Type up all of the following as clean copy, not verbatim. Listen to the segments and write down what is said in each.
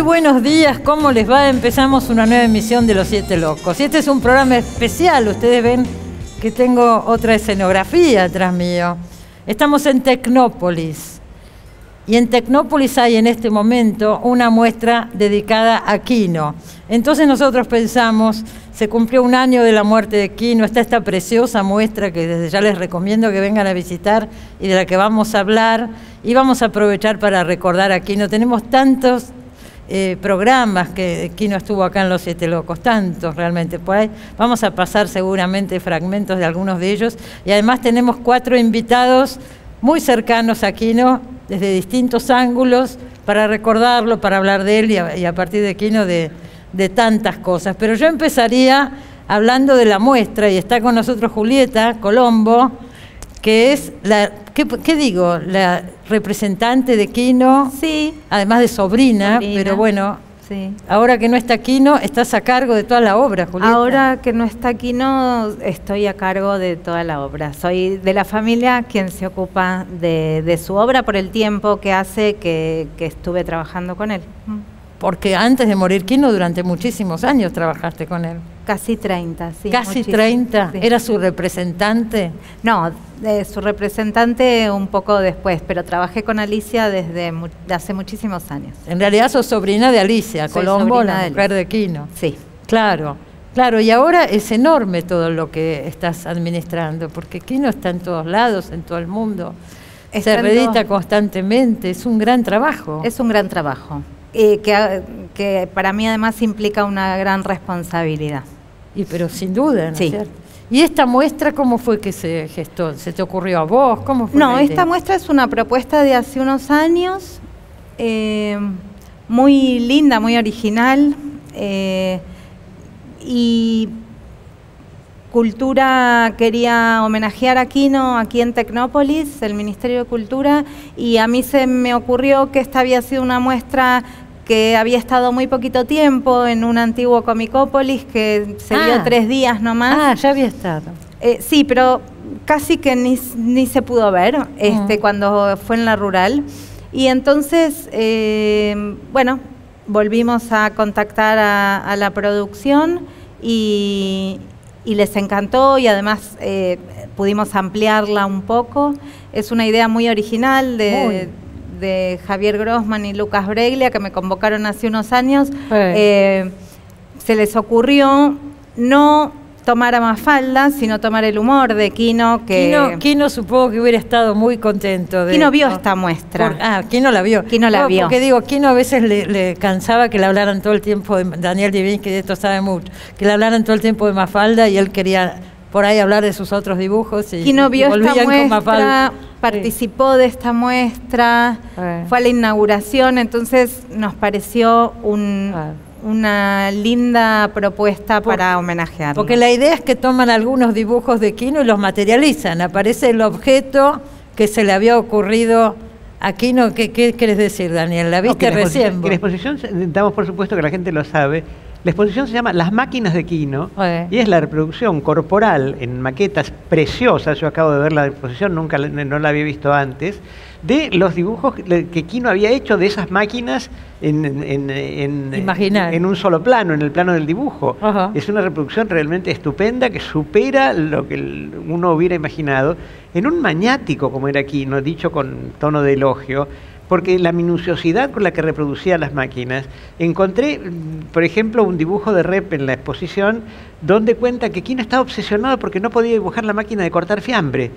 buenos días, ¿cómo les va? Empezamos una nueva emisión de Los Siete Locos. Y este es un programa especial, ustedes ven que tengo otra escenografía atrás mío. Estamos en Tecnópolis. Y en Tecnópolis hay en este momento una muestra dedicada a Quino. Entonces nosotros pensamos, se cumplió un año de la muerte de Quino, está esta preciosa muestra que desde ya les recomiendo que vengan a visitar y de la que vamos a hablar. Y vamos a aprovechar para recordar a Quino. Tenemos tantos programas que Quino estuvo acá en Los Siete Locos, tantos realmente. Por ahí vamos a pasar seguramente fragmentos de algunos de ellos. Y además tenemos 4 invitados muy cercanos a Quino, desde distintos ángulos, para recordarlo, para hablar de él y a partir de Quino de tantas cosas. Pero yo empezaría hablando de la muestra, y está con nosotros Julieta Colombo, que es la, ¿qué digo? La representante de Quino, sí, además de sobrina, pero bueno, sí. Ahora que no está Quino, estás a cargo de toda la obra, Julieta. Ahora que no está Quino, estoy a cargo de toda la obra. Soy de la familia quien se ocupa de su obra por el tiempo que hace que estuve trabajando con él. Porque antes de morir Quino, durante muchísimos años trabajaste con él. Casi 30, sí. ¿Casi muchísimo. 30? Sí. ¿Era su representante? No, su representante un poco después, pero trabajé con Alicia desde hace muchísimos años. En realidad sos sobrina de Alicia Soy Colombo, sobrina la de mujer de Quino. Sí. Claro, claro, y ahora es enorme todo lo que estás administrando, porque Quino está en todos lados, en todo el mundo. Se reedita constantemente, es un gran trabajo. Es un gran trabajo. Que para mí además implica una gran responsabilidad. Pero sin duda, ¿no es sí. cierto? ¿Y esta muestra cómo fue que se gestó? ¿Se te ocurrió a vos? ¿Cómo fue? No, esta muestra es una propuesta de hace unos años, muy linda, muy original, y Cultura quería homenajear a Quino aquí en Tecnópolis, el Ministerio de Cultura, y a mí se me ocurrió que esta había sido una muestra que había estado muy poquito tiempo en un antiguo Comicópolis, que se dio 3 días nomás. Ah, ya había estado. Sí, pero casi que ni se pudo ver cuando fue en la rural. Y entonces, bueno, volvimos a contactar a la producción y les encantó, y además pudimos ampliarla un poco. Es una idea muy original de Javier Grossman y Lucas Breglia, que me convocaron hace unos años. Se les ocurrió no tomar a Mafalda, sino tomar el humor de Quino. Quino supongo que hubiera estado muy contento. Quino vio esta muestra. Quino la vio. Quino la vio. Porque digo, Quino a veces le cansaba que le hablaran todo el tiempo de Daniel Divinsky, de esto sabe mucho, que le hablaran todo el tiempo de Mafalda, y él quería por ahí hablar de sus otros dibujos. Quino vio esta muestra, participó de esta muestra, fue a la inauguración, entonces nos pareció una linda propuesta para homenajearlo. Porque la idea es que toman algunos dibujos de Quino y los materializan. Aparece el objeto que se le había ocurrido a Quino. ¿Qué quieres decir, Daniel? ¿La viste recién? Que la exposición, damos por supuesto que la gente lo sabe, la exposición se llama Las máquinas de Quino, y es la reproducción corporal en maquetas preciosas. Yo acabo de ver la exposición, no la había visto antes, de los dibujos que Quino había hecho de esas máquinas en un solo plano, en el plano del dibujo. Es una reproducción realmente estupenda que supera lo que uno hubiera imaginado en un maniático como era Quino, dicho con tono de elogio, porque la minuciosidad con la que reproducía las máquinas. Encontré, por ejemplo, un dibujo de Rep en la exposición donde cuenta que Quino estaba obsesionado porque no podía dibujar la máquina de cortar fiambre.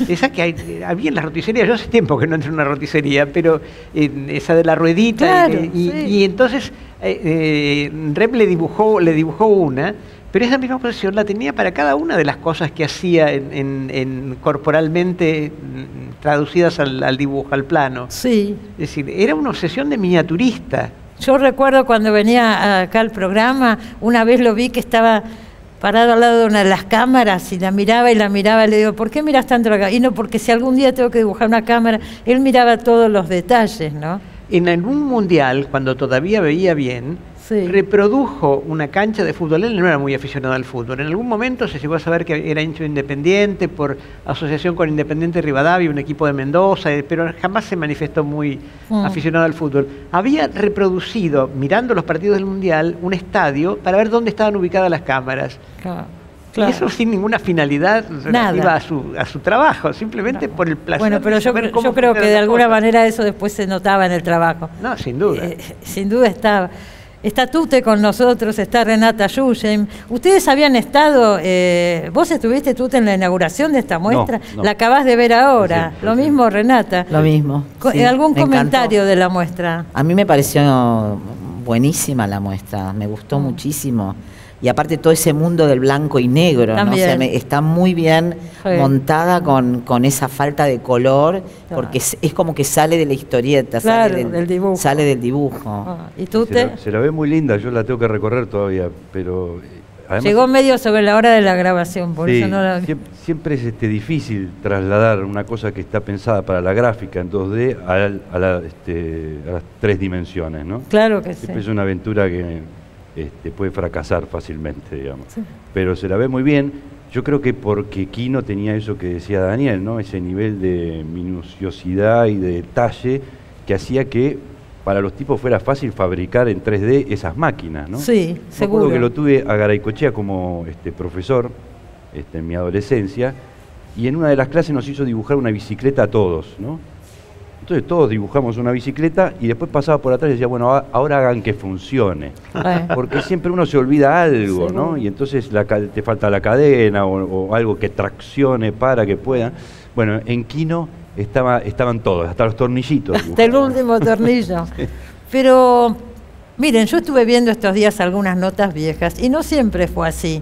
Esa que había en las roticerías. Yo hace tiempo que no entro en una roticería, pero esa de la ruedita. Claro, y entonces Rep le dibujó una, pero esa misma obsesión la tenía para cada una de las cosas que hacía corporalmente traducidas al dibujo, al plano. Sí. Es decir, era una obsesión de miniaturista. Yo recuerdo cuando venía acá al programa, una vez lo vi que estaba parado al lado de una de las cámaras y la miraba, y le digo, ¿por qué miras tanto la cámara? Y no, porque si algún día tengo que dibujar una cámara, él miraba todos los detalles, ¿no? En algún mundial, cuando todavía veía bien, reprodujo una cancha de fútbol. Él no era muy aficionado al fútbol. En algún momento se llegó a saber que era hincha de Independiente por asociación con Independiente Rivadavia, un equipo de Mendoza, pero jamás se manifestó muy aficionado al fútbol. Había reproducido, mirando los partidos del Mundial, un estadio para ver dónde estaban ubicadas las cámaras. Claro. Y eso sin ninguna finalidad relativa a su trabajo, simplemente por el placer. Bueno, pero yo creo que de alguna manera eso después se notaba en el trabajo. No, sin duda. Sin duda estaba. Está Tute con nosotros, está Renata Yusheim. ¿Ustedes habían estado, vos estuviste, Tute, en la inauguración de esta muestra? No. La acabás de ver ahora. Sí, lo mismo, Renata. Lo mismo. Sí, ¿algún comentario de la muestra? A mí me pareció buenísima la muestra, me gustó muchísimo. Y aparte todo ese mundo del blanco y negro, ¿no? O sea, está muy bien montada con esa falta de color, porque es como que sale de la historieta, claro, del dibujo. Sale del dibujo. ¿Y tú se la ve muy linda, yo la tengo que recorrer todavía, pero... Además, llegó medio sobre la hora de la grabación, por eso no la... Siempre es difícil trasladar una cosa que está pensada para la gráfica en 2D a las 3 dimensiones, ¿no? Claro que siempre es una aventura que... puede fracasar fácilmente, digamos. Sí. Pero se la ve muy bien. Yo creo que porque Quino tenía eso que decía Daniel, ¿no? Ese nivel de minuciosidad y de detalle que hacía que para los tipos fuera fácil fabricar en 3D esas máquinas, ¿no? Sí, seguro. Recuerdo que lo tuve a Garaycochea como profesor en mi adolescencia, y en una de las clases nos hizo dibujar una bicicleta a todos, ¿no? Entonces todos dibujamos una bicicleta y después pasaba por atrás y decía, bueno, ahora hagan que funcione. Porque siempre uno se olvida algo, sí, ¿no? Y entonces te falta la cadena o algo que traccione para que puedan. Bueno, en Quino estaban todos, hasta los tornillitos. Hasta el último tornillo. Sí. Pero, miren, yo estuve viendo estos días algunas notas viejas y no siempre fue así.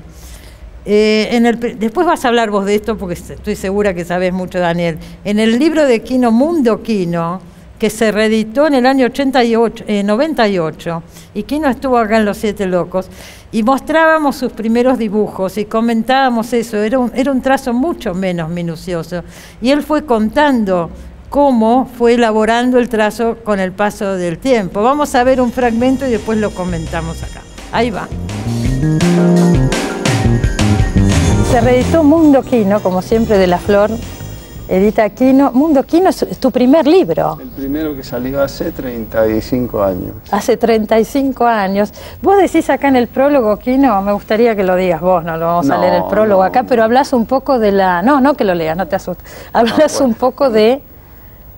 Después vas a hablar vos de esto porque estoy segura que sabés mucho, Daniel. En el libro de Quino, Mundo Quino, que se reeditó en el año 98, y Quino estuvo acá en Los Siete Locos, y mostrábamos sus primeros dibujos y comentábamos eso, era un trazo mucho menos minucioso, y él fue contando cómo fue elaborando el trazo con el paso del tiempo. Vamos a ver un fragmento y después lo comentamos acá. Ahí va. Se reeditó Mundo Quino, como siempre de la Flor, edita Quino. Mundo Quino es tu primer libro. El primero que salió hace 35 años. Hace 35 años. Vos decís acá en el prólogo, Quino, me gustaría que lo digas vos, no lo vamos a leer el prólogo acá, pero hablas un poco de la... No que lo leas, no te asustes. Hablas un poco de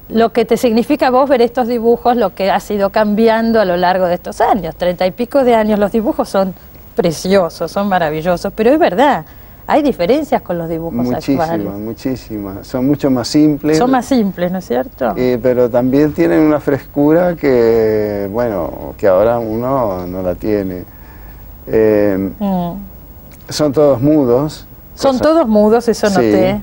lo que te significa vos ver estos dibujos, lo que ha ido cambiando a lo largo de estos años. 30 y pico de años, los dibujos son preciosos, son maravillosos, pero es verdad. Hay diferencias con los dibujos actuales. Muchísimas. Son mucho más simples. Son más simples, ¿no es cierto? Pero también tienen una frescura que, bueno, que ahora uno no la tiene. Son todos mudos. Son todos mudos, eso noté.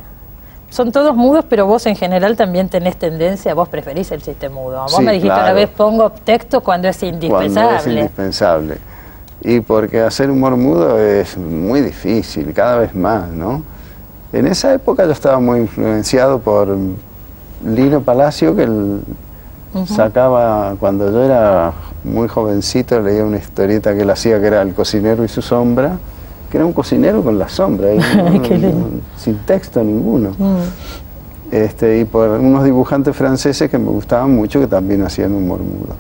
Son todos mudos, pero vos en general también tenés tendencia, vos preferís el chiste mudo. Vos me dijiste una vez, pongo texto cuando es indispensable. Cuando es indispensable. Y porque hacer humor mudo es muy difícil, cada vez más, ¿no? En esa época yo estaba muy influenciado por Lino Palacio, que él sacaba, cuando yo era muy jovencito, leía una historieta que él hacía, que era El cocinero y su sombra, que era un cocinero con la sombra, sin texto ninguno. Y por unos dibujantes franceses que me gustaban mucho, que también hacían humor mudo.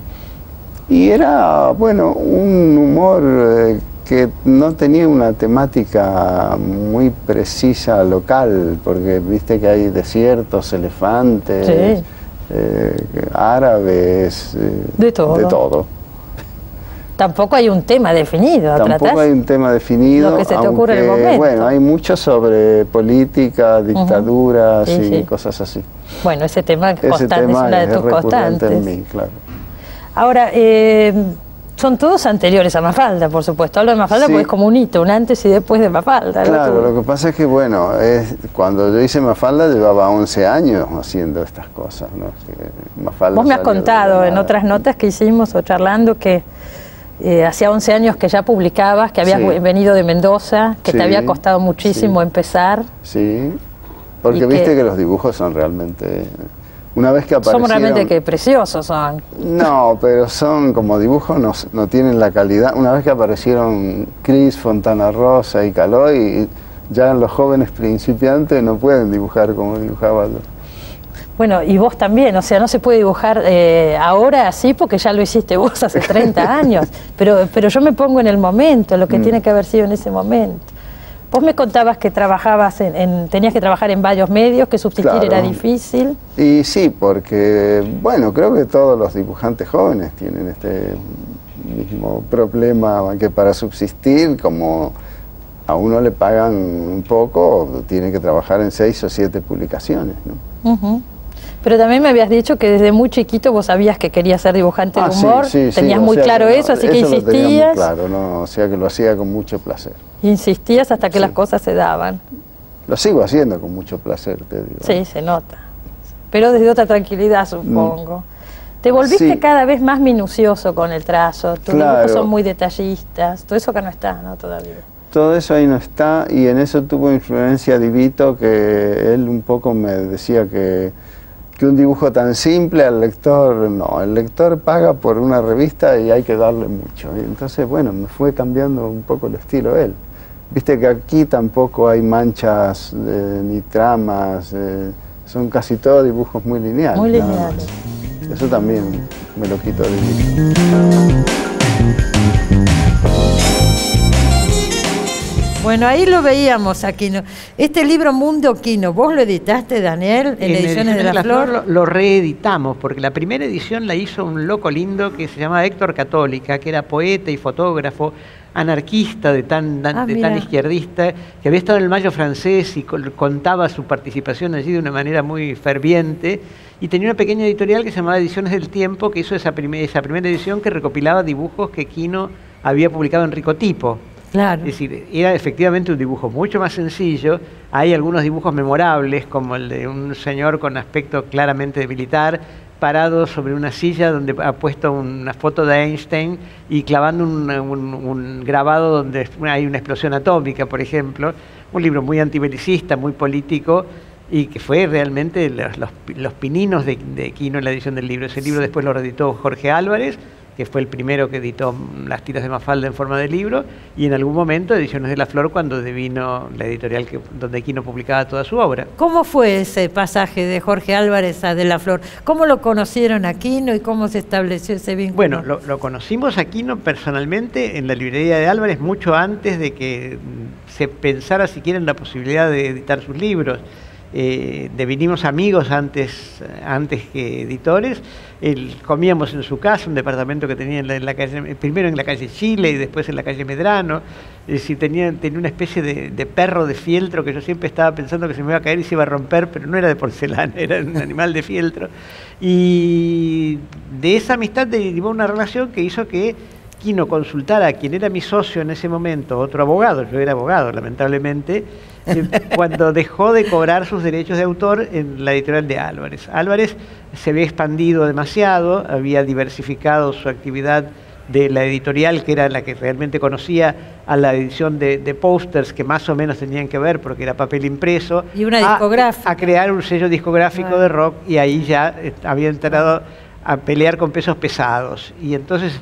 Y era, bueno, un humor que no tenía una temática muy precisa local, porque viste que hay desiertos, elefantes, árabes, de todo. Tampoco hay un tema definido. Tampoco hay un tema definido. Lo que se te ocurre en el momento. Bueno, hay mucho sobre política, dictaduras y cosas así. Bueno, ese tema es una de tus constantes. En mí, claro. Ahora, son todos anteriores a Mafalda, por supuesto. Hablo de Mafalda porque es como un hito, un antes y después de Mafalda. Claro, lo que pasa es que, bueno, cuando yo hice Mafalda llevaba 11 años haciendo estas cosas, ¿no? Mafalda. Vos me has contado en otras notas que hicimos o charlando que hacía 11 años que ya publicabas, que habías venido de Mendoza, que te había costado muchísimo empezar. Sí, porque viste que los dibujos son realmente Una vez que aparecieron... Son realmente que preciosos son. No, pero son como dibujos, no tienen la calidad. Una vez que aparecieron Cris, Fontana Rosa y Caloi, ya los jóvenes principiantes no pueden dibujar como dibujaba yo. Bueno, y vos también, o sea, no se puede dibujar ahora así porque ya lo hiciste vos hace 30 años, pero yo me pongo en el momento, lo que tiene que haber sido en ese momento. Vos me contabas que trabajabas tenías que trabajar en varios medios, que subsistir era difícil. Y sí, porque, bueno, creo que todos los dibujantes jóvenes tienen este mismo problema, que para subsistir, como a uno le pagan un poco, tiene que trabajar en 6 o 7 publicaciones, ¿no? Pero también me habías dicho que desde muy chiquito vos sabías que querías ser dibujante de humor, tenías muy claro eso, así que insistías. Lo tenía muy claro, ¿no? O sea que lo hacía con mucho placer. Insistías hasta que las cosas se daban. Lo sigo haciendo con mucho placer, te digo. Sí, se nota. Pero desde otra tranquilidad, supongo. Te volviste cada vez más minucioso con el trazo, tus dibujos son muy detallistas, todo eso acá no está, ¿no? Todavía. Todo eso ahí no está, y en eso tuvo influencia Divito, que él un poco me decía que un dibujo tan simple al lector, no, el lector paga por una revista y hay que darle mucho. Y entonces, bueno, me fue cambiando un poco el estilo él. Viste que aquí tampoco hay manchas ni tramas, son casi todos dibujos muy lineales. Muy lineales. Eso también me lo quitó Divito. Bueno, ahí lo veíamos a Quino. Este libro Mundo Quino, ¿vos lo editaste, Daniel, en Ediciones de la Flor? Lo reeditamos, porque la primera edición la hizo un loco lindo que se llamaba Héctor Católica, que era poeta y fotógrafo, anarquista de tan izquierdista, que había estado en el Mayo francés y contaba su participación allí de una manera muy ferviente, y tenía una pequeña editorial que se llamaba Ediciones del Tiempo, que hizo esa primera edición que recopilaba dibujos que Quino había publicado en Ricotipo. Claro. Es decir, era efectivamente un dibujo mucho más sencillo. Hay algunos dibujos memorables, como el de un señor con aspecto claramente de militar, parado sobre una silla donde ha puesto una foto de Einstein y clavando un grabado donde hay una explosión atómica, por ejemplo. Un libro muy antibelicista, muy político, y que fue realmente los pininos de Quino en la edición del libro. Ese libro después lo reeditó Jorge Álvarez, que fue el primero que editó las tiras de Mafalda en forma de libro, y en algún momento Ediciones de la Flor, cuando devino la editorial donde Quino publicaba toda su obra. ¿Cómo fue ese pasaje de Jorge Álvarez a De la Flor? ¿Cómo lo conocieron a Quino y cómo se estableció ese vínculo? Bueno, lo conocimos a Quino personalmente en la librería de Álvarez mucho antes de que se pensara siquiera en la posibilidad de editar sus libros. Devinimos amigos antes que editores. Comíamos en su casa, un departamento que tenía en la calle, primero en la calle Chile y después en la calle Medrano. Es decir, tenía una especie de perro de fieltro que yo siempre estaba pensando que se me iba a caer y se iba a romper, pero no era de porcelana, era un animal de fieltro. Y de esa amistad derivó una relación que hizo que Quino consultara a quien era mi socio en ese momento, otro abogado, yo era abogado lamentablemente, cuando dejó de cobrar sus derechos de autor en la editorial de Álvarez. Álvarez se había expandido demasiado, había diversificado su actividad de la editorial, que era la que realmente conocía, a la edición de pósters que más o menos tenían que ver porque era papel impreso, y una discográfica, a crear un sello discográfico de rock, y ahí ya había entrado a pelear con pesos pesados, y entonces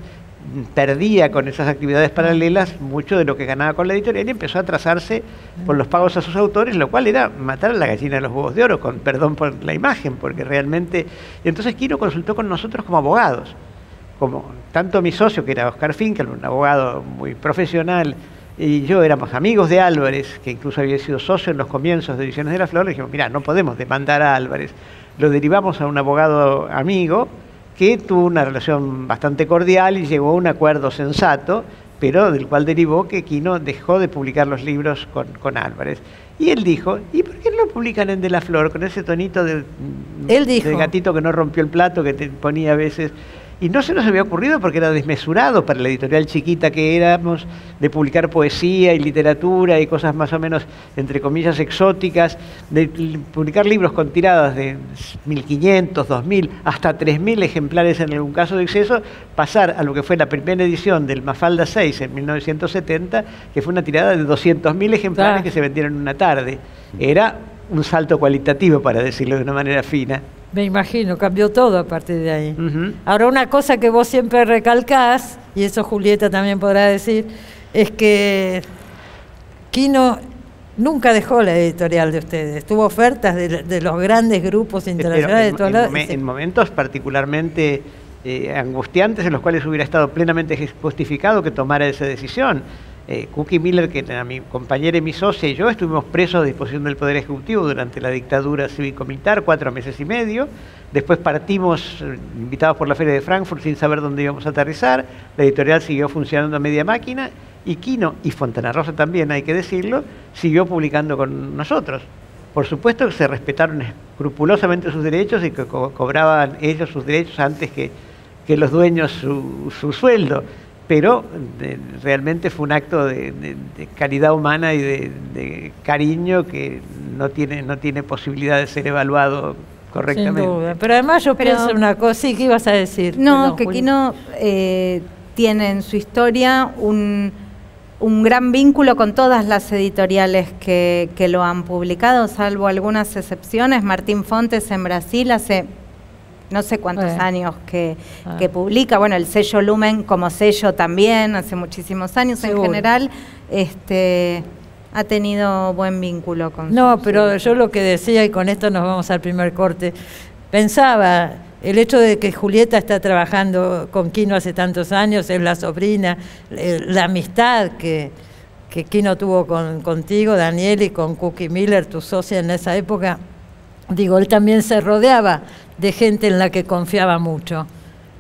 perdía con esas actividades paralelas mucho de lo que ganaba con la editorial y empezó a atrasarse por los pagos a sus autores, lo cual era matar a la gallina de los huevos de oro, con perdón por la imagen, porque realmente... Y entonces Quino consultó con nosotros como abogados, como tanto mi socio, que era Oscar Finkel, un abogado muy profesional, y yo éramos amigos de Álvarez, que incluso había sido socio en los comienzos de Ediciones de la Flor. Le dijimos, mirá, no podemos demandar a Álvarez. Lo derivamos a un abogado amigo, que tuvo una relación bastante cordial y llegó a un acuerdo sensato, pero del cual derivó que Quino dejó de publicar los libros con Álvarez. Y él dijo, ¿y por qué no lo publican en De la Flor, con ese tonito de gatito que no rompió el plato que te ponía a veces? Y no se nos había ocurrido porque era desmesurado para la editorial chiquita que éramos, de publicar poesía y literatura y cosas más o menos, entre comillas, exóticas, de publicar libros con tiradas de 1.500, 2.000, hasta 3.000 ejemplares en algún caso de exceso, pasar a lo que fue la primera edición del Mafalda 6 en 1970, que fue una tirada de 200.000 ejemplares que se vendieron en una tarde. Era un salto cualitativo, para decirlo de una manera fina. Me imagino, cambió todo a partir de ahí. Ahora, una cosa que vos siempre recalcás, y eso Julieta también podrá decir, es que Quino nunca dejó la editorial de ustedes. Tuvo ofertas de los grandes grupos internacionales de todos lados. En momentos particularmente angustiantes, en los cuales hubiera estado plenamente justificado que tomara esa decisión. Cookie Miller, que era mi compañera y mi socia, y yo estuvimos presos a disposición del Poder Ejecutivo durante la dictadura cívico-militar, 4 meses y medio. Después partimos, invitados por la Feria de Frankfurt, sin saber dónde íbamos a aterrizar. La editorial siguió funcionando a media máquina, y Quino, y Fontana Rosa también, hay que decirlo, siguió publicando con nosotros. Por supuesto que se respetaron escrupulosamente sus derechos y que cobraban ellos sus derechos antes que los dueños su sueldo. Pero realmente fue un acto de caridad humana y de cariño que no tiene posibilidad de ser evaluado correctamente. Sin duda. Pero además yo pienso una cosa, sí, ¿qué ibas a decir? No, que Quino tiene en su historia un gran vínculo con todas las editoriales que lo han publicado, salvo algunas excepciones. Martín Fontes en Brasil hace no sé cuántos años que publica. Bueno, el sello Lumen como sello también, hace muchísimos años. Seguro. En general, ha tenido buen vínculo con... No, pero yo lo que decía, y con esto nos vamos al primer corte, pensaba, el hecho de que Julieta está trabajando con Quino hace tantos años, es la sobrina, la amistad que Quino tuvo contigo, Daniel, y con Cookie Miller, tu socia en esa época. Digo, él también se rodeaba de gente en la que confiaba mucho.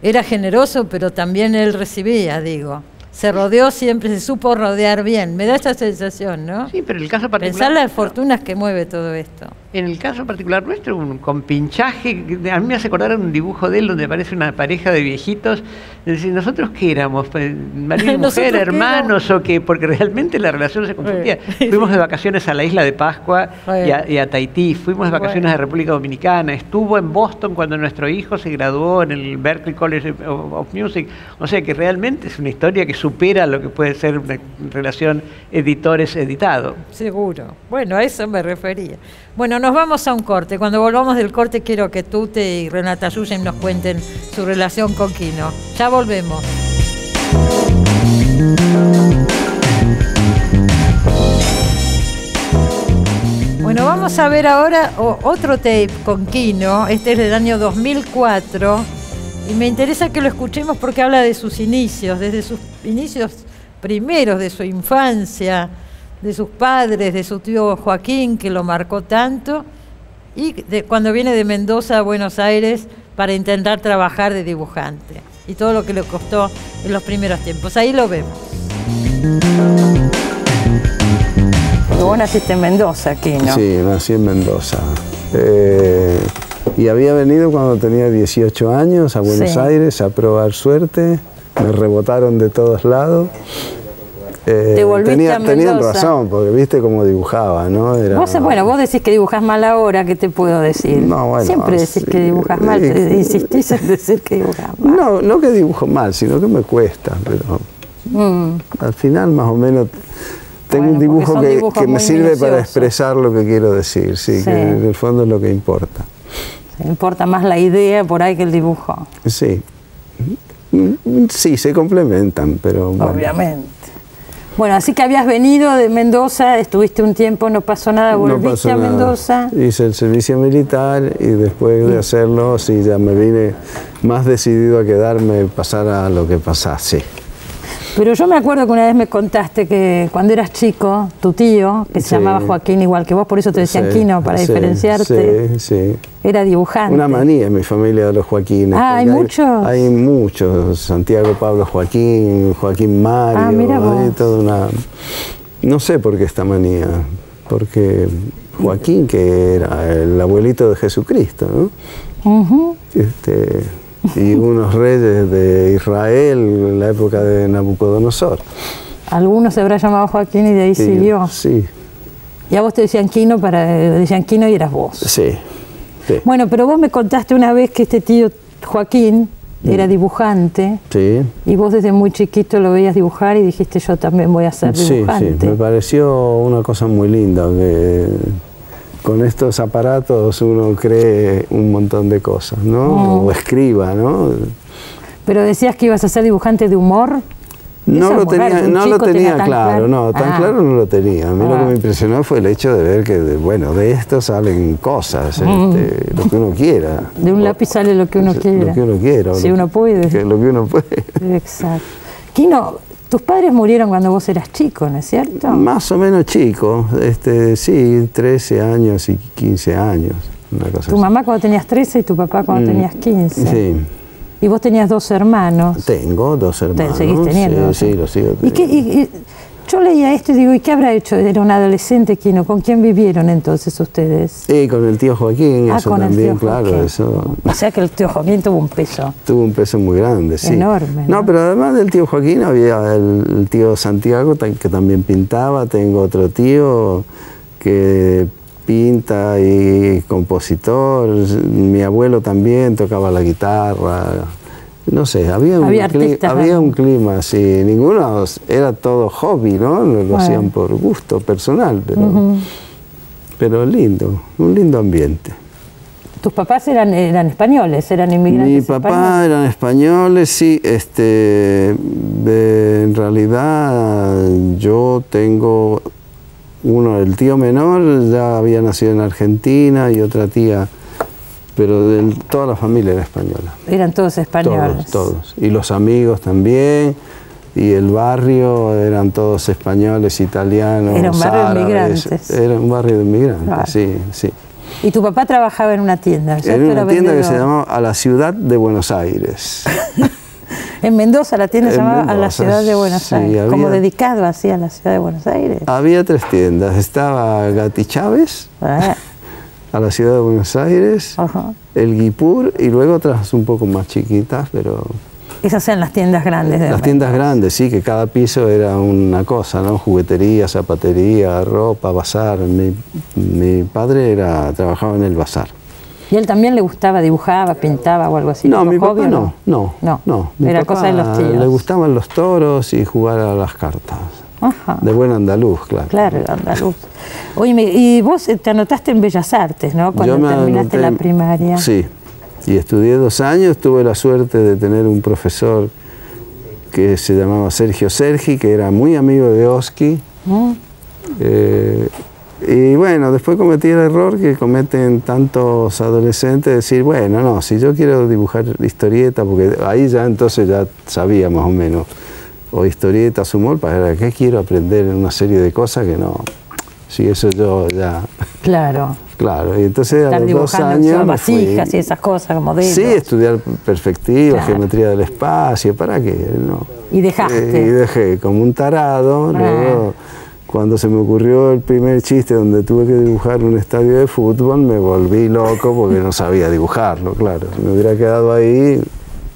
Era generoso, pero también él recibía, digo. Se rodeó siempre, se supo rodear bien. Me da esa sensación, ¿no? Sí, pero el caso particular... Pensar las fortunas que mueve todo esto. En el caso particular nuestro, un compinchaje, a mí me hace acordar un dibujo de él donde aparece una pareja de viejitos. Es decir, ¿nosotros qué éramos? ¿Marido y mujer, hermanos o qué? Porque realmente la relación se confundía. Fuimos de vacaciones a la isla de Pascua y a Tahití, fuimos de vacaciones a República Dominicana, estuvo en Boston cuando nuestro hijo se graduó en el Berklee College of Music. O sea que realmente es una historia que supera lo que puede ser una relación editores-editado. Seguro. Bueno, a eso me refería. Bueno, nos vamos a un corte. Cuando volvamos del corte quiero que Tute y Renata Yuyen nos cuenten su relación con Quino. Ya volvemos. Bueno, vamos a ver ahora otro tape con Quino. Este es del año 2004. Y me interesa que lo escuchemos porque habla de sus inicios, desde sus inicios primeros, de su infancia, de sus padres, de su tío Joaquín, que lo marcó tanto, y cuando viene de Mendoza a Buenos Aires para intentar trabajar de dibujante, y todo lo que le costó en los primeros tiempos. Ahí lo vemos. Vos naciste en Mendoza, Quino. Sí, nací en Mendoza. Y había venido cuando tenía 18 años a Buenos Aires a probar suerte. Me rebotaron de todos lados. ¿Te volviste a Mendoza? Tenían razón, porque viste cómo dibujaba, ¿no? Vos decís que dibujas mal ahora, ¿qué te puedo decir? No, bueno, siempre decís que dibujas mal, insistís en decir que dibujas mal. No que dibujo mal, sino que me cuesta, pero al final más o menos tengo un dibujo que me sirve para expresar lo que quiero decir, sí, que en el fondo es lo que importa. Importa más la idea por ahí que el dibujo. Sí, sí, se complementan, pero bueno. Obviamente. Bueno, así que habías venido de Mendoza, estuviste un tiempo, no pasó nada, volviste a Mendoza. Hice el servicio militar y después de hacerlo, sí, ya me vine más decidido a quedarme, pasar a lo que pasase. Pero yo me acuerdo que una vez me contaste que cuando eras chico, tu tío, que se llamaba Joaquín igual que vos, por eso te decían Quino, para diferenciarte, era dibujante. Una manía en mi familia de los Joaquines. Ah, ¿hay muchos? Hay muchos, Santiago Pablo Joaquín, Joaquín Mario, mira vos. Hay toda una... No sé por qué esta manía, porque Joaquín, que era el abuelito de Jesucristo, ¿no? Y unos reyes de Israel en la época de Nabucodonosor. Algunos se habrá llamado Joaquín y de ahí siguió. Sí. Y a vos te decían Quino, y eras vos. Sí. Bueno, pero vos me contaste una vez que este tío Joaquín era dibujante. Sí. Y vos desde muy chiquito lo veías dibujar y dijiste, yo también voy a ser dibujante. Sí, me pareció una cosa muy linda, con estos aparatos uno cree un montón de cosas, ¿no? O escriba, ¿no? Pero decías que ibas a ser dibujante de humor. No lo tenía claro, no, tan claro no lo tenía. A mí lo que me impresionó fue el hecho de ver que, bueno, de esto salen cosas, lo que uno quiera. De un lápiz sale lo que uno quiera. Lo que uno quiera. Si uno puede. Lo que uno puede. Exacto. Quino, tus padres murieron cuando vos eras chico, ¿no es cierto? Más o menos chico, sí, 13 años y 15 años, una cosa Tu así. mamá cuando tenías 13 y tu papá cuando tenías 15. Sí. Y vos tenías 2 hermanos. Tengo 2 hermanos. ¿Seguís teniendo? Sí, lo sigo teniendo. Yo leía esto y digo, ¿y qué habrá hecho? Era un adolescente, Quino. ¿Con quién vivieron entonces ustedes? Sí, con el tío Joaquín, eso con también, el tío claro. Joaquín. Eso. O sea que el tío Joaquín tuvo un peso. Tuvo un peso muy grande, sí. Enorme. No, pero además del tío Joaquín había el tío Santiago, que también pintaba. Tengo otro tío que pinta y compositor. Mi abuelo también tocaba la guitarra. No sé, había un clima así. Ninguno, era todo hobby, ¿no? Lo hacían por gusto personal, pero lindo, un lindo ambiente. ¿Tus papás eran españoles, eran inmigrantes Mi papá eran españoles, sí. En realidad yo tengo el tío menor ya había nacido en Argentina y otra tía, pero toda la familia era española. Eran todos españoles. Todos. Y los amigos también, y el barrio eran todos españoles, italianos, Era un barrio de árabes. inmigrantes. Era un barrio de inmigrantes, Claro. sí. Y tu papá trabajaba en una tienda, ¿cierto? En una tienda que se llamaba A la Ciudad de Buenos Aires. En Mendoza la tienda se llamaba A la Ciudad de Buenos sí, Aires, como dedicado así a la Ciudad de Buenos Aires. Había 3 tiendas. Estaba Gatti Chávez, a la Ciudad de Buenos Aires, el Guipur y luego otras un poco más chiquitas, pero... Esas eran las tiendas grandes. Las tiendas grandes, sí, que cada piso era una cosa, ¿no? Juguetería, zapatería, ropa, bazar. Mi padre trabajaba en el bazar. ¿Y él también le gustaba, dibujaba, pintaba o algo así? No, mi papá no. Era cosa de los tíos. Le gustaban los toros y jugar a las cartas. Ajá. De buen andaluz, claro. Claro, andaluz. Oye, y vos te anotaste en Bellas Artes, ¿no? Cuando terminaste la primaria. Sí, y estudié 2 años. Tuve la suerte de tener un profesor que se llamaba Sergio Sergi, que era muy amigo de Oski. Y bueno, después cometí el error que cometen tantos adolescentes, decir, bueno, no, si yo quiero dibujar historieta, porque ahí ya entonces ya sabía más o menos, o historietas, humor, ¿para qué quiero aprender una serie de cosas que no? Si eso yo ya... Claro. Claro, y entonces a los 2 años vasijas y esas cosas, modelos. Sí, estudiar perspectiva, geometría del espacio, ¿para qué? No. Y dejaste. Y dejé como un tarado, luego... Cuando se me ocurrió el primer chiste donde tuve que dibujar un estadio de fútbol, me volví loco porque no sabía dibujarlo, claro. Si me hubiera quedado ahí,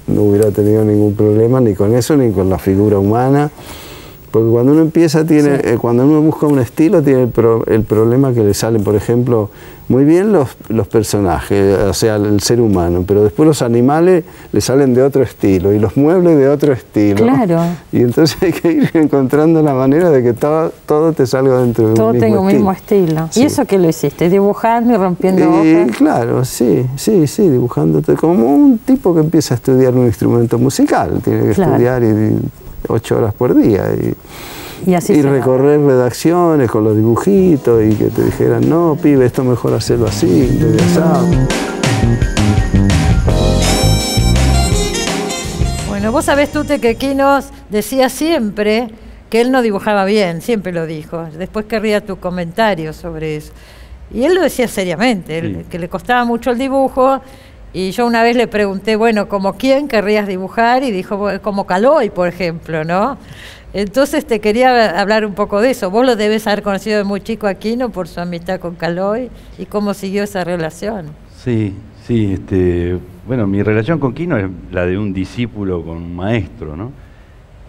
no hubiera tenido ningún problema ni con eso ni con la figura humana. Porque cuando uno empieza, cuando uno busca un estilo, tiene el problema que le salen, por ejemplo, muy bien los personajes, o sea, el ser humano, pero después los animales le salen de otro estilo y los muebles de otro estilo. Claro. Y entonces hay que ir encontrando la manera de que todo te salga dentro de un mismo estilo. Todo tenga un mismo estilo. Sí. ¿Y eso qué lo hiciste? ¿Dibujando y rompiendo hojas? Claro, sí, dibujando. Como un tipo que empieza a estudiar un instrumento musical, tiene que estudiar 8 horas por día y recorrer redacciones con los dibujitos y que te dijeran, no, pibe, esto mejor hacerlo así, Bueno, vos sabés, Tute, que Quinos decía siempre que él no dibujaba bien, siempre lo dijo. Después querría tu comentario sobre eso. Y él lo decía seriamente, que le costaba mucho el dibujo. Y yo una vez le pregunté, bueno, ¿como quién querrías dibujar? Y dijo, bueno, como Caloi, por ejemplo, ¿no? Entonces te quería hablar un poco de eso. Vos lo debes haber conocido de muy chico a Quino por su amistad con Caloi y cómo siguió esa relación. Sí, bueno, mi relación con Quino es la de un discípulo con un maestro, ¿no?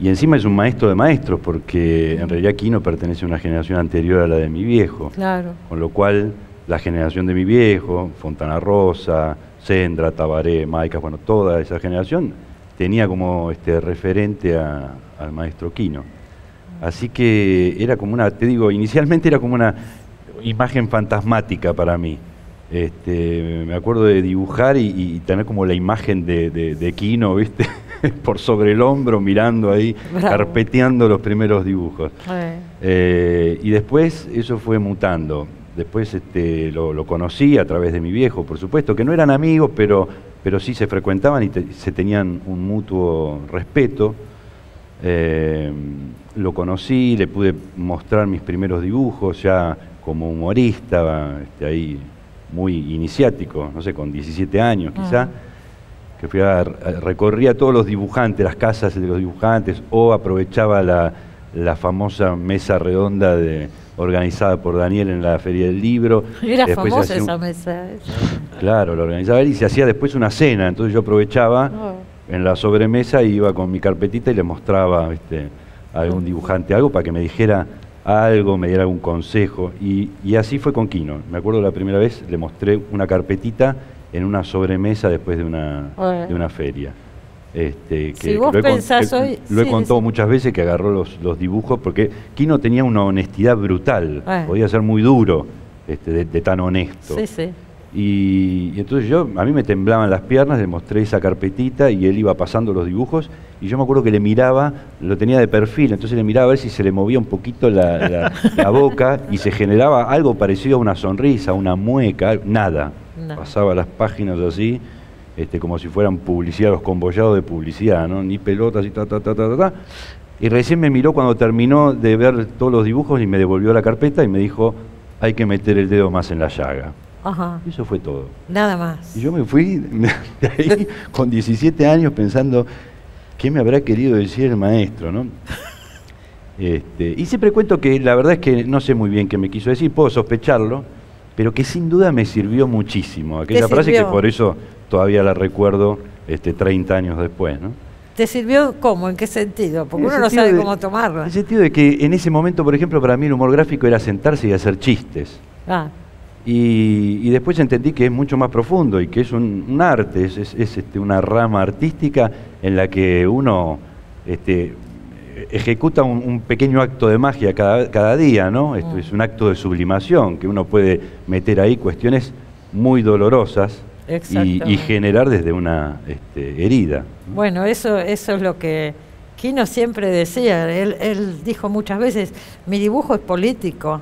Y encima es un maestro de maestros, porque en realidad Quino pertenece a una generación anterior a la de mi viejo. Claro. Con lo cual, la generación de mi viejo, Fontana Rosa, Sendra, Tabaré, Maicas, bueno, toda esa generación tenía como referente al maestro Quino. Así que era como inicialmente era como imagen fantasmática para mí. Me acuerdo de dibujar y tener como la imagen de Quino, ¿viste? Por sobre el hombro, mirando ahí, carpeteando los primeros dibujos. Y después eso fue mutando. Después lo conocí a través de mi viejo, por supuesto, que no eran amigos, pero sí se frecuentaban y se tenían un mutuo respeto. Lo conocí, le pude mostrar mis primeros dibujos ya como humorista, ahí muy iniciático, no sé, con 17 años quizá, que recorría todos los dibujantes, las casas de los dibujantes, o aprovechaba la famosa mesa redonda organizada por Daniel en la Feria del Libro. Era famosa esa mesa. Claro, lo organizaba él y se hacía después una cena, entonces yo aprovechaba en la sobremesa y iba con mi carpetita y le mostraba a algún dibujante algo para que me dijera algo, me diera algún consejo, y así fue con Quino. Me acuerdo la primera vez le mostré una carpetita en una sobremesa después de una feria. Si vos pensás hoy... Lo he contado muchas veces, que agarró los dibujos, porque Quino tenía una honestidad brutal, podía ser muy duro de tan honesto. Sí, sí. Y entonces a mí me temblaban las piernas, le mostré esa carpetita y él iba pasando los dibujos, y yo me acuerdo que le miraba, lo tenía de perfil, entonces le miraba a ver si se le movía un poquito la boca y se generaba algo parecido a una sonrisa, una mueca, nada. No. Pasaba las páginas así, como si fueran publicidad, los convollados de publicidad, ¿no? Ni pelotas y ta. Y recién me miró cuando terminó de ver todos los dibujos y me devolvió la carpeta y me dijo, hay que meter el dedo más en la llaga. Ajá. Y eso fue todo. Nada más. Y yo me fui de ahí con 17 años pensando, ¿qué me habrá querido decir el maestro, no? Y siempre cuento que la verdad es que no sé muy bien qué me quiso decir, puedo sospecharlo, pero que sin duda me sirvió muchísimo. Aquella frase que por eso todavía la recuerdo 30 años después, ¿no? ¿Te sirvió cómo? ¿En qué sentido? Porque uno no sabe cómo tomarla. En el sentido de que en ese momento, por ejemplo, para mí el humor gráfico era sentarse y hacer chistes. Y después entendí que es mucho más profundo y que es un arte, es una rama artística en la que uno ejecuta un pequeño acto de magia cada día, ¿no? Esto es un acto de sublimación, que uno puede meter ahí cuestiones muy dolorosas y generar desde una herida. Bueno, eso es lo que Quino siempre decía. Él dijo muchas veces, mi dibujo es político.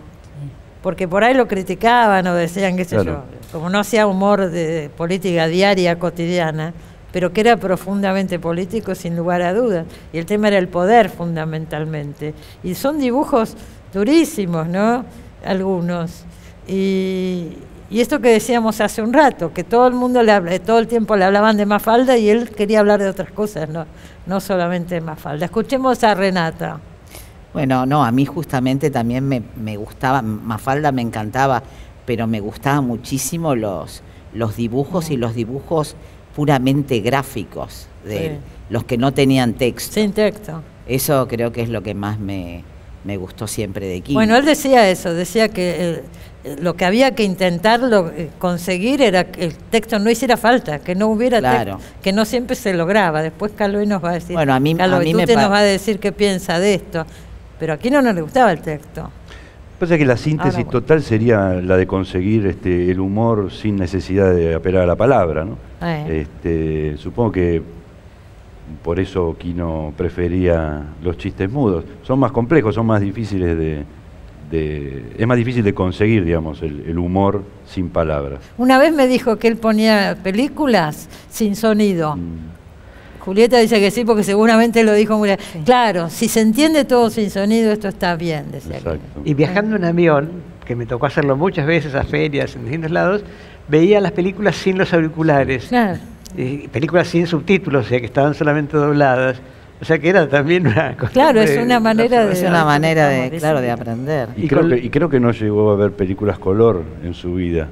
Porque por ahí lo criticaban o decían, qué sé yo, como no hacía humor de política diaria, cotidiana, pero que era profundamente político sin lugar a dudas. Y el tema era el poder fundamentalmente. Y son dibujos durísimos, ¿no? Algunos. Y esto que decíamos hace un rato, que todo el mundo todo el tiempo le hablaban de Mafalda y él quería hablar de otras cosas, no solamente de Mafalda. Escuchemos a Renata. Bueno, no, a mí justamente también me gustaba, Mafalda me encantaba, pero me gustaban muchísimo los dibujos y los dibujos puramente gráficos, los que no tenían texto. Sin texto. Eso creo que es lo que más me gustó siempre de Quino. Bueno, él decía eso, decía que lo que había que intentarlo conseguir era que el texto no hiciera falta, que no hubiera texto, que no siempre se lograba. Después Caloy nos va a decir, bueno, a mí nos va a decir qué piensa de esto. Pero a Quino no le gustaba el texto. Pasa que la síntesis total sería la de conseguir el humor sin necesidad de apelar a la palabra, ¿no? Supongo que por eso Quino prefería los chistes mudos. Son más complejos, son más difíciles es más difícil de conseguir, digamos, el humor sin palabras. Una vez me dijo que él ponía películas sin sonido. Julieta dice que sí, porque seguramente lo dijo muy bien. Sí. Claro, si se entiende todo sin sonido, esto está bien, decía. Y viajando en avión, que me tocó hacerlo muchas veces a ferias en distintos lados, veía las películas sin los auriculares. Claro. Películas sin subtítulos, o sea, que estaban solamente dobladas. O sea, que era también una cosa. Claro, es una manera de aprender. Y creo que no llegó a ver películas color en su vida.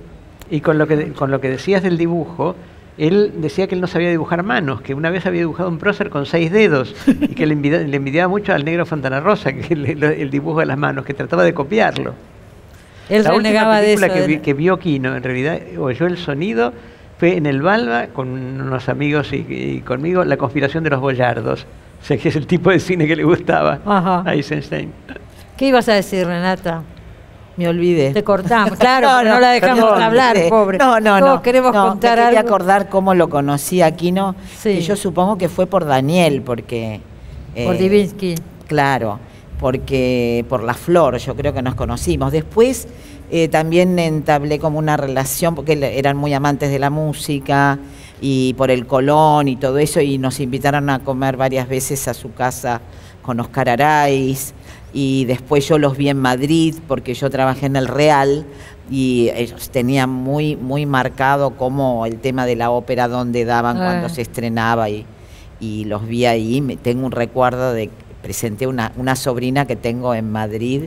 Y con lo que decías del dibujo, él decía que él no sabía dibujar manos, que una vez había dibujado un prócer con 6 dedos y que le envidiaba mucho al negro Fontana Rosa, que el dibujo de las manos, que trataba de copiarlo. Él renegaba de eso. La última película que vio Quino, en realidad, oyó el sonido, fue en el Balba, con unos amigos y conmigo, La conspiración de los boyardos. O sea, que es el tipo de cine que le gustaba a Eisenstein. ¿Qué ibas a decir, Renata? Me olvidé. Te cortamos, claro, no la dejamos hablar, pobre. No. Todos queremos contar algo. Me quería acordar cómo lo conocí a Quino, que yo supongo que fue por Daniel, porque... por Divinsky. Claro, porque por La Flor, yo creo que nos conocimos. Después también entablé como una relación, porque eran muy amantes de la música, y por el Colón y todo eso, y nos invitaron a comer varias veces a su casa con Oscar Araiz. Y después yo los vi en Madrid porque yo trabajé en el Real y ellos tenían muy marcado como el tema de la ópera donde daban cuando se estrenaba y los vi ahí. Tengo un recuerdo de que presenté una sobrina que tengo en Madrid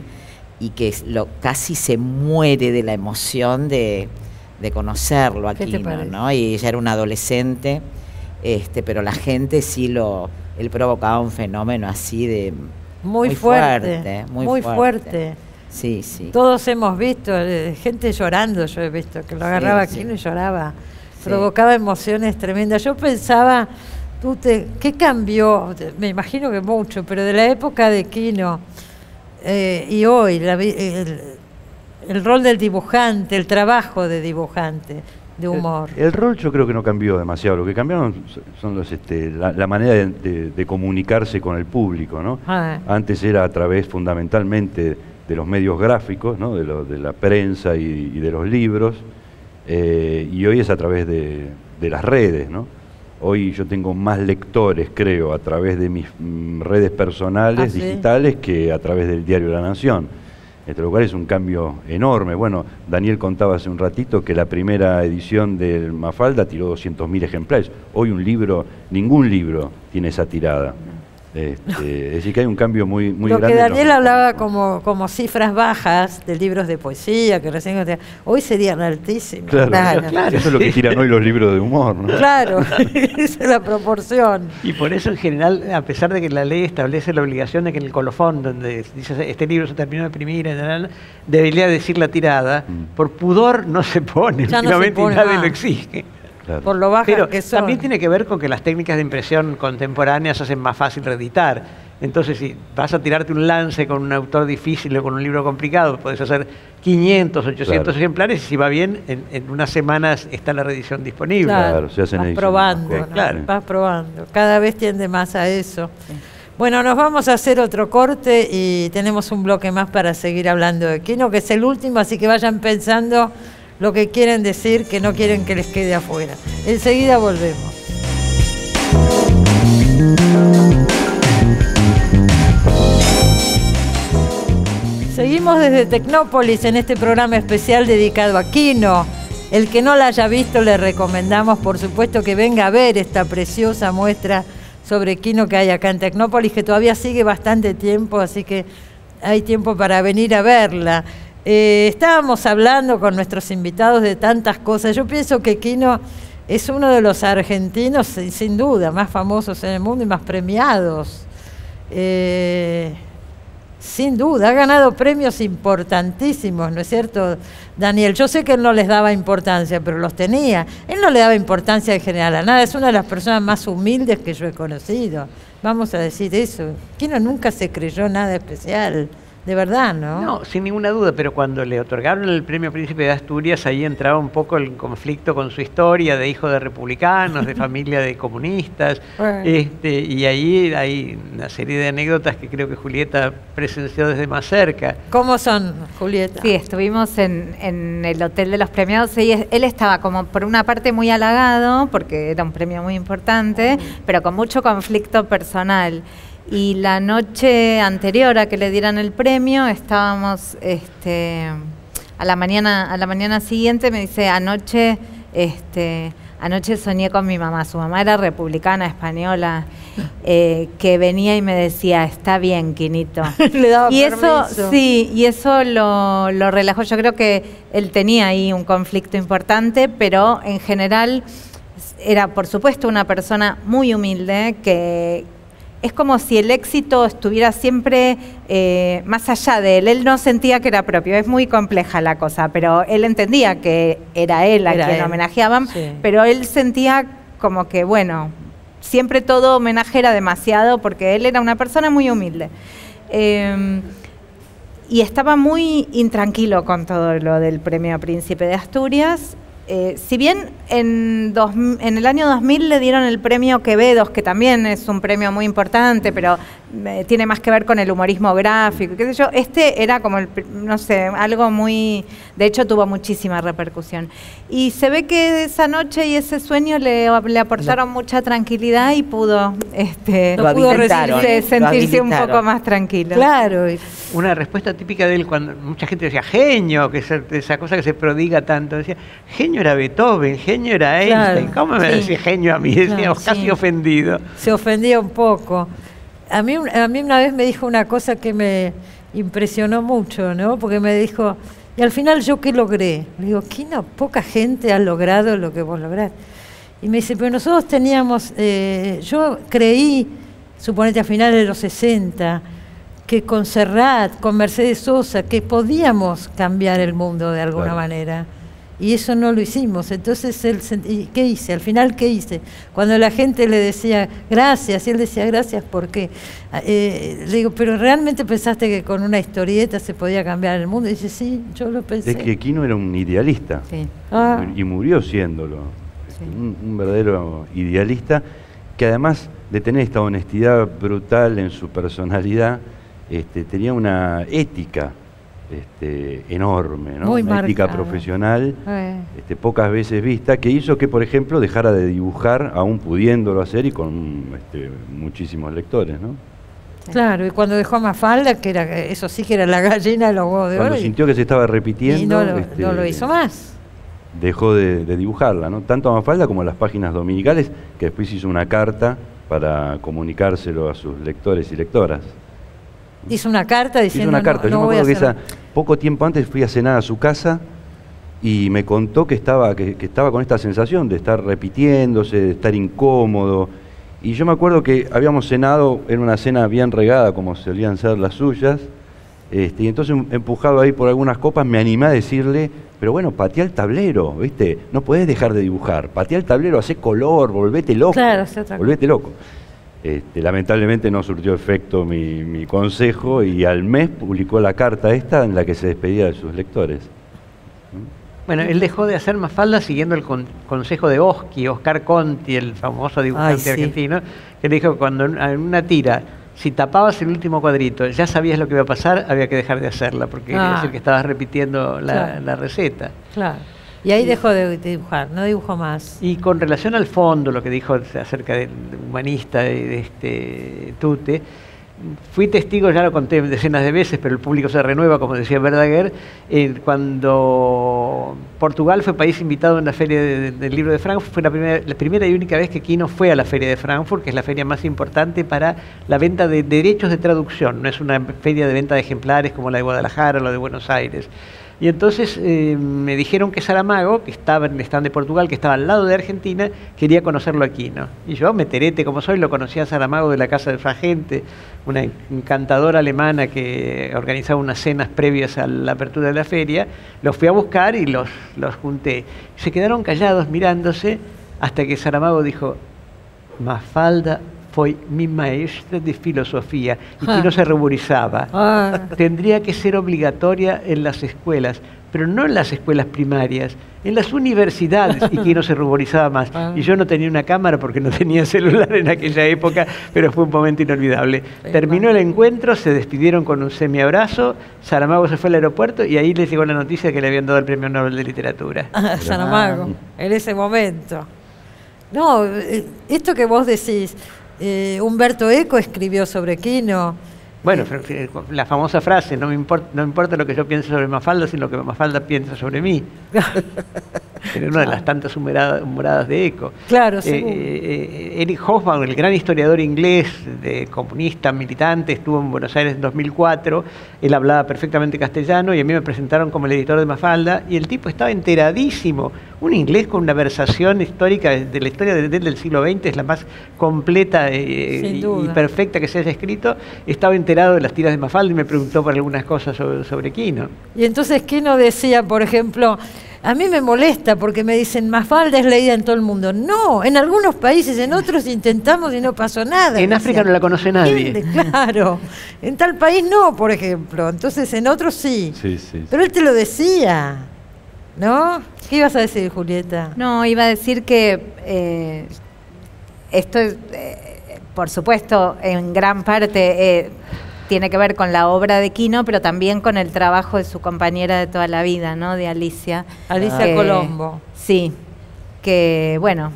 y que casi se muere de la emoción de conocerlo aquí, ¿no? Y ella era una adolescente, pero la gente él provocaba un fenómeno así de... Muy fuerte. Sí. Todos hemos visto, gente llorando, yo he visto, que lo agarraba aquí y lloraba. Provocaba emociones tremendas. Yo pensaba, ¿qué cambió? Me imagino que mucho, pero de la época de Quino y hoy, el rol del dibujante, el trabajo de dibujante, de humor. El rol yo creo que no cambió demasiado. Lo que cambiaron son la manera de comunicarse con el público, ¿no? Antes era a través fundamentalmente de los medios gráficos, ¿no? de la prensa y de los libros, y hoy es a través de las redes, ¿no? Hoy yo tengo más lectores, creo, a través de mis redes personales, digitales, que a través del diario La Nación. Lo cual es un cambio enorme. Bueno, Daniel contaba hace un ratito que la primera edición del Mafalda tiró 200.000 ejemplares. Hoy ningún libro tiene esa tirada. Es decir, que hay un cambio muy grande. Lo que Daniel hablaba como cifras bajas de libros de poesía, que recién hoy serían altísimas. Claro. Eso es lo que tiran hoy los libros de humor, ¿no? Claro, esa es la proporción. Y por eso en general, a pesar de que la ley establece la obligación de que en el colofón, donde dice este libro se terminó de imprimir, debería decir la tirada, por pudor no se pone, últimamente nadie lo exige. Claro. Por lo bajas que son. También tiene que ver con que las técnicas de impresión contemporáneas hacen más fácil reeditar. Entonces, si vas a tirarte un lance con un autor difícil o con un libro complicado, podés hacer 500, 800 ejemplares y si va bien, en unas semanas está la reedición disponible. Claro, se hacen ediciones. Vas probando. Cada vez tiende más a eso. Sí. Bueno, nos vamos a hacer otro corte y tenemos un bloque más para seguir hablando de Quino, que es el último, así que vayan pensando lo que quieren decir, que no quieren que les quede afuera. Enseguida volvemos. Seguimos desde Tecnópolis en este programa especial dedicado a Quino. El que no la haya visto, le recomendamos, por supuesto, que venga a ver esta preciosa muestra sobre Quino que hay acá en Tecnópolis, que todavía sigue bastante tiempo, así que hay tiempo para venir a verla. Estábamos hablando con nuestros invitados de tantas cosas. Yo pienso que Quino es uno de los argentinos, sin duda, más famosos en el mundo y más premiados. Sin duda, ha ganado premios importantísimos, ¿no es cierto, Daniel? Yo sé que él no les daba importancia, pero los tenía. Él no le daba importancia en general a nada. Es una de las personas más humildes que yo he conocido. Vamos a decir eso. Quino nunca se creyó nada especial. De verdad, ¿no? No, sin ninguna duda, pero cuando le otorgaron el premio Príncipe de Asturias, ahí entraba un poco el conflicto con su historia de hijo de republicanos, de familia de comunistas, y ahí hay una serie de anécdotas que creo que Julieta presenció desde más cerca. ¿Cómo son, Julieta? Sí, estuvimos en el Hotel de los Premiados y él estaba como por una parte muy halagado, porque era un premio muy importante, pero con mucho conflicto personal. Y la noche anterior a que le dieran el premio, estábamos a la mañana siguiente, me dice, anoche soñé con mi mamá. Su mamá era republicana española, que venía y me decía, está bien, Quinito. Le daba permiso. Y eso lo relajó. Yo creo que él tenía ahí un conflicto importante, pero en general era, por supuesto, una persona muy humilde, que es como si el éxito estuviera siempre más allá de él. Él no sentía que era propio, es muy compleja la cosa, pero él entendía que era él a quien homenajeaban, pero él sentía como que, bueno, siempre todo homenaje era demasiado, porque él era una persona muy humilde. y estaba muy intranquilo con todo lo del premio Príncipe de Asturias. Si bien en el año 2000 le dieron el premio Quevedos, que también es un premio muy importante, pero tiene más que ver con el humorismo gráfico, qué sé yo, este era como, no sé, algo muy... De hecho, tuvo muchísima repercusión. Y se ve que esa noche y ese sueño le aportaron mucha tranquilidad y pudo, sentirse un poco más tranquilo. Claro. Una respuesta típica de él cuando mucha gente decía genio, que es esa cosa que se prodiga tanto, decía genio era Beethoven, genio era Einstein. Claro, ¿Cómo me decía genio a mí? Decía, casi ofendido. Se ofendía un poco. A mí una vez me dijo una cosa que me impresionó mucho, ¿no? Porque me dijo, y al final ¿yo qué logré? Le digo, poca gente ha logrado lo que vos lograste. Y me dice, pero nosotros teníamos, yo creí, suponete a finales de los 60, que con Serrat, con Mercedes Sosa, que podíamos cambiar el mundo de alguna manera. Y eso no lo hicimos. Entonces, ¿y qué hice? Al final, ¿qué hice? Cuando la gente le decía gracias, y él decía gracias, ¿por qué? Le digo, ¿pero realmente pensaste que con una historieta se podía cambiar el mundo? Y dice, sí, yo lo pensé. Es que Quino era un idealista. Sí. Y murió siéndolo. Sí. Un verdadero idealista, que además de tener esta honestidad brutal en su personalidad, tenía una ética enorme, ¿no? Muy una ética marcada. Profesional, pocas veces vista, que hizo que, por ejemplo, dejara de dibujar, aún pudiéndolo hacer y con muchísimos lectores, ¿no? Claro, y cuando dejó a Mafalda, que era, eso sí que era la gallina de los huevos de oro. Cuando sintió que se estaba repitiendo, y no lo hizo más. Dejó de dibujarla, ¿no? Tanto a Mafalda como a las páginas dominicales, que después hizo una carta para comunicárselo a sus lectores y lectoras. Hizo una carta diciendo, hizo una carta. Yo me voy a acuerdo hacer... que poco tiempo antes fui a cenar a su casa y me contó que estaba con esta sensación de estar repitiéndose, de estar incómodo. Y yo me acuerdo que habíamos cenado en una cena bien regada, como solían ser las suyas, y entonces, empujado ahí por algunas copas, me animé a decirle, pero bueno, patea el tablero, ¿viste? No podés dejar de dibujar, patea el tablero, hacé color, volvete loco. Claro, hace otra cosa. Volvete loco. Lamentablemente no surtió efecto mi consejo y al mes publicó la carta esta en la que se despedía de sus lectores. Bueno, él dejó de hacer Mafalda siguiendo el consejo de Oscar Conti, el famoso dibujante argentino, que le dijo que cuando en una tira, si tapabas el último cuadrito, ya sabías lo que iba a pasar, había que dejar de hacerla, porque quería decir que estabas repitiendo la receta. Claro. Y ahí dejó de dibujar, no dibujó más. Y con relación al fondo, lo que dijo acerca del humanista de Tute, fui testigo, ya lo conté decenas de veces, pero el público se renueva, como decía Verdaguer, cuando Portugal fue país invitado en la Feria del Libro de Frankfurt, fue la primera y única vez que Quino fue a la Feria de Frankfurt, que es la feria más importante para la venta de derechos de traducción, no es una feria de venta de ejemplares como la de Guadalajara o la de Buenos Aires. Y entonces me dijeron que Saramago, que estaba en el stand de Portugal, que estaba al lado de Argentina, quería conocerlo aquí, ¿no? Y yo, meterete como soy, lo conocía a Saramago de la Casa del Fragente, una encantadora alemana que organizaba unas cenas previas a la apertura de la feria. Los fui a buscar y los junté. Se quedaron callados mirándose hasta que Saramago dijo, Mafalda fue mi maestra de filosofía, y Quino se ruborizaba. Tendría que ser obligatoria en las escuelas, pero no en las escuelas primarias, en las universidades, y Quino se ruborizaba más. Y yo no tenía una cámara porque no tenía celular en aquella época, pero fue un momento inolvidable. Terminó el encuentro, se despidieron con un semiabrazo, Saramago se fue al aeropuerto y ahí les llegó la noticia de que le habían dado el Premio Nobel de Literatura. Saramago, en ese momento. No, esto que vos decís, Humberto Eco escribió sobre Quino. Bueno, la famosa frase, no me importa lo que yo piense sobre Mafalda, sino lo que Mafalda piensa sobre mí. Era una de las tantas humoradas de Eco. Claro, sí. Eric Hobsbawm, el gran historiador inglés, comunista, militante, estuvo en Buenos Aires en 2004. Él hablaba perfectamente castellano y a mí me presentaron como el editor de Mafalda y el tipo estaba enteradísimo. Un inglés con una versación histórica de la historia del siglo XX, es la más completa y perfecta que se haya escrito. Estaba enterado de las tiras de Mafalda y me preguntó por algunas cosas sobre Quino. Y entonces Quino decía, por ejemplo, A mí me molesta porque me dicen, Mafalda es leída en todo el mundo. No, en algunos países, en otros intentamos y no pasó nada. En África no la conoce nadie. Claro, en tal país no, por ejemplo. Entonces en otros sí. Pero él te lo decía, ¿no? ¿Qué ibas a decir, Julieta? No, iba a decir que esto es, por supuesto, en gran parte tiene que ver con la obra de Quino, pero también con el trabajo de su compañera de toda la vida, ¿no? De Alicia. Alicia Colombo. Sí, que bueno,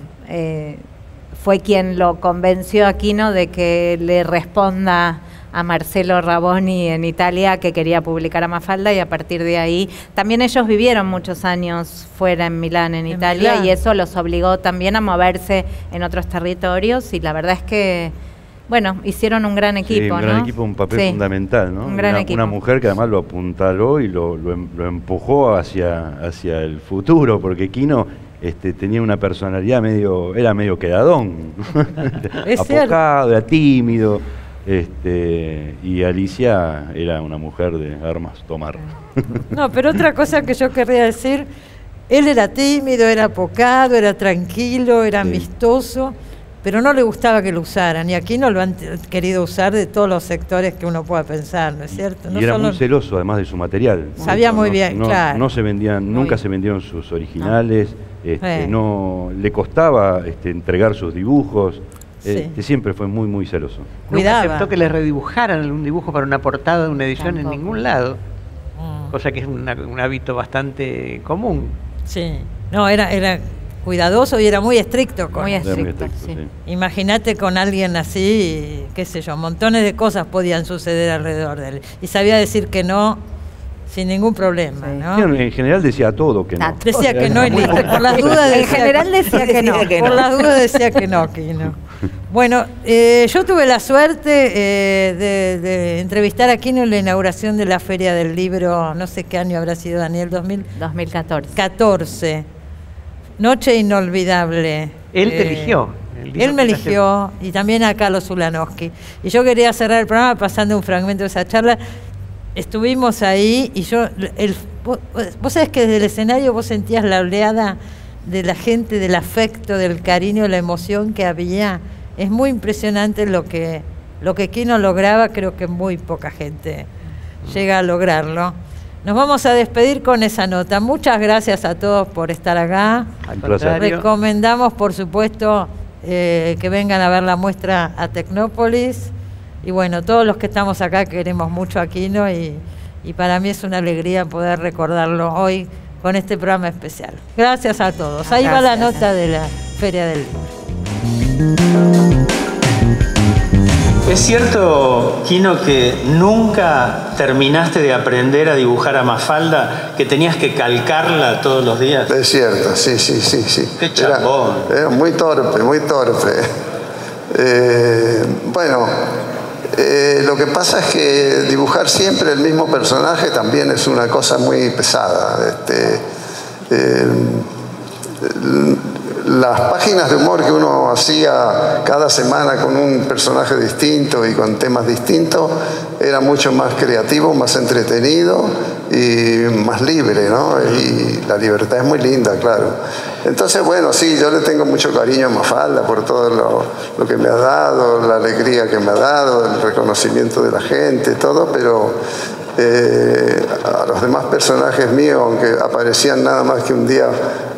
fue quien lo convenció a Quino de que le responda a Marcelo Raboni en Italia que quería publicar a Mafalda, y a partir de ahí también ellos vivieron muchos años fuera en Milán, en Italia, y eso los obligó también a moverse en otros territorios, y la verdad es que bueno, hicieron un gran equipo, un gran equipo, un papel fundamental, ¿no? Una mujer que además lo apuntaló y lo empujó hacia el futuro, porque Quino tenía una personalidad era medio quedadón, apocado, era tímido, y Alicia era una mujer de armas tomar. No, pero otra cosa que yo querría decir, él era tímido, era apocado, era tranquilo, era amistoso, pero no le gustaba que lo usaran, y aquí no lo han querido usar de todos los sectores que uno pueda pensar, ¿no es cierto? Y era muy celoso además de su material. Sabía muy bien, claro. No se vendían, nunca se vendieron sus originales, no le costaba entregar sus dibujos, siempre fue muy, muy celoso. Nunca aceptó que le redibujaran un dibujo para una portada de una edición en ningún lado, cosa que es un hábito bastante común. Sí, no, era cuidadoso y era muy estricto. Muy estricto, sí. Imagínate con alguien así, qué sé yo, montones de cosas podían suceder alrededor de él. Y sabía decir que no sin ningún problema, ¿no? En general decía todo que no. Decía que no y listo. Por las dudas en general decía que no. Por las dudas decía que no, Quino. Bueno, yo tuve la suerte de entrevistar a Quino en la inauguración de la Feria del Libro, no sé qué año habrá sido, Daniel, 2014. Noche inolvidable. Él te eligió. Él me eligió, y también a Carlos Ulanowski. Y yo quería cerrar el programa pasando un fragmento de esa charla. Estuvimos ahí y vos sabés que desde el escenario vos sentías la oleada de la gente, del afecto, del cariño, la emoción que había. Es muy impresionante lo que Quino lograba, creo que muy poca gente llega a lograrlo. Nos vamos a despedir con esa nota. Muchas gracias a todos por estar acá. Recomendamos, por supuesto, que vengan a ver la muestra a Tecnópolis. Y bueno, todos los que estamos acá queremos mucho a Quino, y para mí es una alegría poder recordarlo hoy con este programa especial. Gracias a todos. Ahí va la nota de la Feria del Libro. ¿Es cierto, Quino, que nunca terminaste de aprender a dibujar a Mafalda, que tenías que calcarla todos los días? Es cierto, sí. Qué chapón. Era muy torpe, muy torpe. Bueno, lo que pasa es que dibujar siempre el mismo personaje también es una cosa muy pesada. Las páginas de humor que uno hacía cada semana con un personaje distinto y con temas distintos era mucho más creativo, más entretenido y más libre, ¿no? Y la libertad es muy linda, claro. Entonces, bueno, sí, yo le tengo mucho cariño a Mafalda por todo lo que me ha dado, la alegría que me ha dado, el reconocimiento de la gente, todo, pero a los demás personajes míos, aunque aparecían nada más que un día,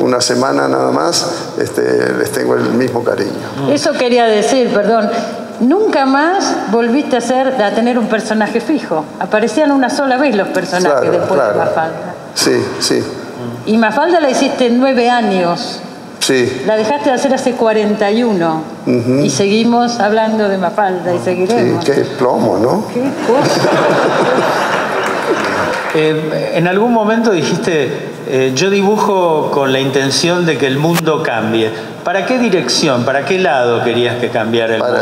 una semana nada más, les tengo el mismo cariño. Eso quería decir, perdón. Nunca más volviste a tener un personaje fijo. Aparecían una sola vez los personajes después de Mafalda. Sí. Y Mafalda la hiciste en 9 años. Sí. La dejaste de hacer hace 41. Y seguimos hablando de Mafalda y seguiremos. Sí, qué plomo, ¿no? Qué cosa. En algún momento dijiste, yo dibujo con la intención de que el mundo cambie. ¿Para qué dirección, para qué lado querías que cambiara el mundo?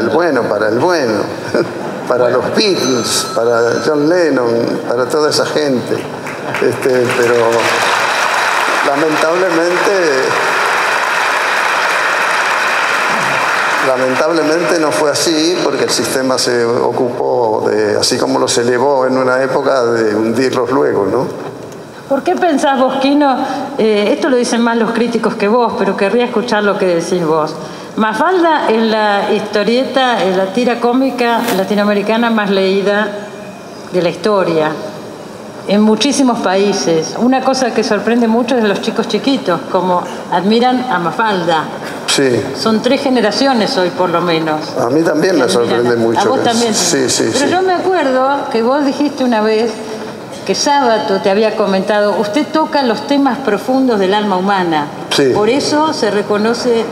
Para el bueno. Para los Beatles, para John Lennon, para toda esa gente. Pero lamentablemente no fue así, porque el sistema se ocupó de, así como los elevó en una época, de hundirlos luego, ¿no? ¿Por qué pensás vos, Quino? Esto lo dicen más los críticos que vos, pero querría escuchar lo que decís vos. Mafalda es la historieta, es la tira cómica latinoamericana más leída de la historia, en muchísimos países. Una cosa que sorprende mucho es de los chicos chiquitos, como admiran a Mafalda. Sí. Son 3 generaciones hoy, por lo menos. A mí también me sorprende mucho. A vos también. Sí, sí, pero sí. yo me acuerdo que vos dijiste una vez que Sábato te había comentado, usted toca los temas profundos del alma humana. Sí. Por eso se reconoce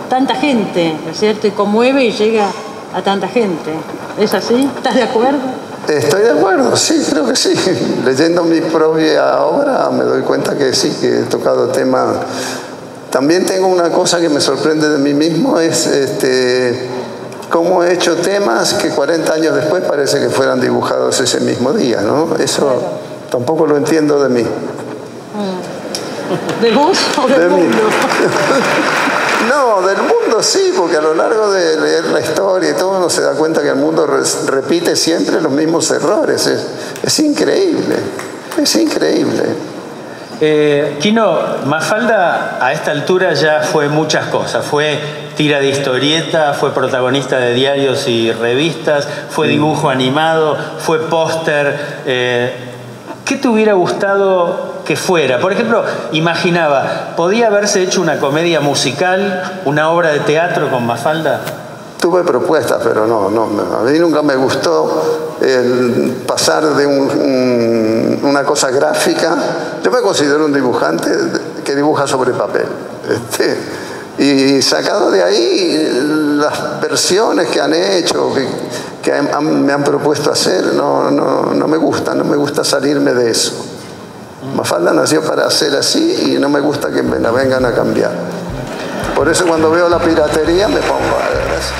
tanta gente, ¿no es cierto? Y conmueve y llega a tanta gente. ¿Es así? ¿Estás de acuerdo? Estoy de acuerdo, sí, creo que sí. Leyendo mi propia obra me doy cuenta que sí, que he tocado temas. También tengo una cosa que me sorprende de mí mismo, es cómo he hecho temas que 40 años después parece que fueran dibujados ese mismo día, ¿no? Eso tampoco lo entiendo de mí. ¿De vos o del mundo? No, del mundo sí, porque a lo largo de leer la historia y todo uno se da cuenta que el mundo repite siempre los mismos errores. Es increíble, es increíble. Quino, Mafalda a esta altura ya fue muchas cosas. Fue tira de historieta, fue protagonista de diarios y revistas, fue dibujo animado, fue póster. ¿Qué te hubiera gustado que fuera? Por ejemplo, imaginaba, ¿podía haberse hecho una comedia musical, una obra de teatro con Mafalda? Tuve propuestas, pero no, a mí nunca me gustó el pasar de una cosa gráfica. Yo me considero un dibujante que dibuja sobre papel. Y sacado de ahí, las versiones que han hecho, que me han propuesto hacer, no me gusta salirme de eso. Mafalda nació para ser así y no me gusta que me la vengan a cambiar. Por eso cuando veo la piratería me pongo a ver eso.